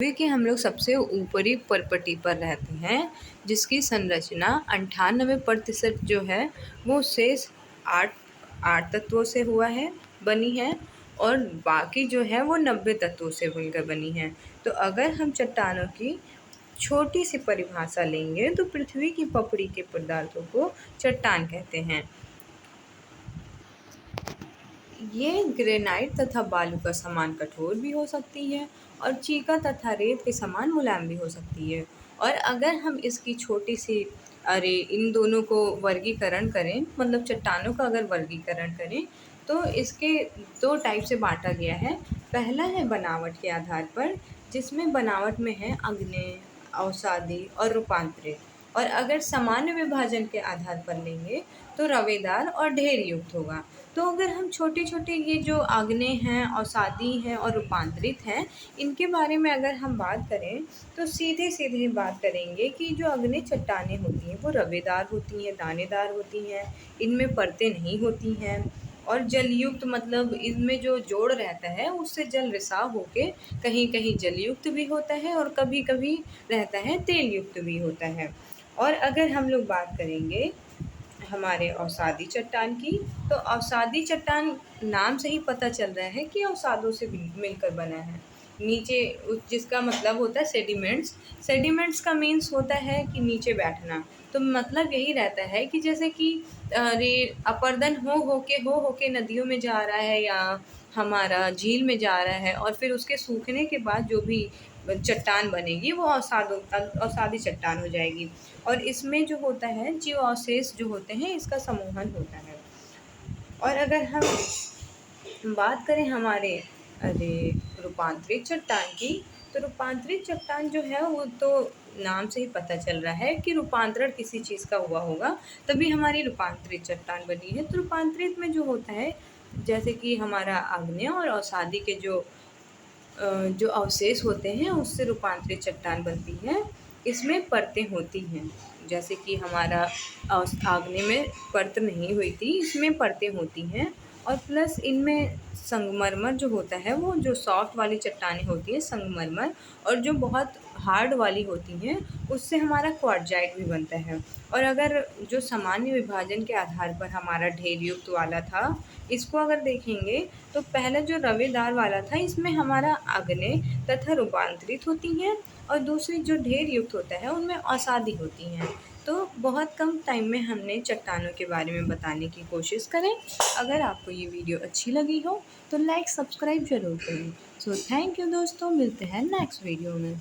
पृथ्वी के हम लोग सबसे ऊपरी परपटी पर रहते हैं, जिसकी संरचना 98% जो है वो शेष आठ आठ तत्वों से बनी है और बाकी जो है वो 90 तत्वों से मिलकर बनी है। तो अगर हम चट्टानों की छोटी सी परिभाषा लेंगे तो पृथ्वी की पपड़ी के पदार्थों को चट्टान कहते हैं। ये ग्रेनाइट तथा बालू का समान कठोर भी हो सकती है और चीका तथा रेत के समान मुलायम भी हो सकती है। और अगर हम इसकी छोटी सी इन दोनों को वर्गीकरण करें, मतलब चट्टानों का अगर वर्गीकरण करें तो इसके दो टाइप से बांटा गया है। पहला है बनावट के आधार पर, जिसमें बनावट में है आग्नेय, अवसादी और रूपांतरित। और अगर सामान्य विभाजन के आधार पर लेंगे तो रवेदार और ढेर युक्त होगा। तो अगर हम छोटे-छोटे ये जो आग्नेय हैं, अवसादी हैं और रूपांतरित हैं, इनके बारे में अगर हम बात करें तो सीधे-सीधे बात करेंगे कि जो आग्नेय चट्टानें होती हैं वो रवेदार होती हैं, दानेदार होती हैं, इनमें परतें नहीं होती हैं और जलयुक्त, मतलब इनमें जो जोड़ रहता है उससे जल रिसाव होके कहीं-कहीं जलयुक्त भी होता है और कभी-कभी रहता है तेल युक्त भी होता है। और अगर हम लोग बात करेंगे हमारे अवसादी चट्टान की, तो अवसादी चट्टान नाम से ही पता चल रहा है कि अवसादों से मिलकर बना है। नीचे जिसका मतलब होता है सेडिमेंट्स। सेडिमेंट्स का मीन्स होता है कि नीचे बैठना। तो मतलब यही रहता है कि जैसे कि रे अपर्दन हो के नदियों में जा रहा है या हमारा झील में जा रहा है और फिर उसके सूखने के बाद जो भी चट्टान बनेगी वो अवसादी चट्टान हो जाएगी। और इसमें जो होता है जीव अवशेष जो होते हैं इसका समूहन होता है। और अगर हम बात करें हमारे रूपांतरित चट्टान की, तो रूपांतरित चट्टान जो है वो तो नाम से ही पता चल रहा है कि रूपांतरण किसी चीज़ का हुआ होगा तभी हमारी रूपांतरित चट्टान बनी है। तो रूपांतरित में जो होता है, जैसे कि हमारा आग्नेय और अवसादी के जो अवशेष होते हैं उससे रूपांतरित चट्टान बनती है। इसमें परतें होती हैं, जैसे कि हमारा आग्नेय में परत नहीं हुई थी, इसमें परतें होती हैं। और प्लस इनमें संगमरमर जो होता है, वो जो सॉफ्ट वाली चट्टानें होती हैं संगमरमर, और जो बहुत हार्ड वाली होती हैं उससे हमारा क्वार्टजाइट भी बनता है। और अगर जो सामान्य विभाजन के आधार पर हमारा ढेर युक्त वाला था, इसको अगर देखेंगे तो पहला जो रवेदार वाला था इसमें हमारा आग्नेय तथा रूपांतरित होती हैं और दूसरी जो ढेर युक्त होता है उनमें अवसादी होती हैं। तो बहुत कम टाइम में हमने चट्टानों के बारे में बताने की कोशिश करें। अगर आपको ये वीडियो अच्छी लगी हो तो लाइक सब्सक्राइब ज़रूर करें। सो थैंक यू दोस्तों, मिलते हैं नेक्स्ट वीडियो में।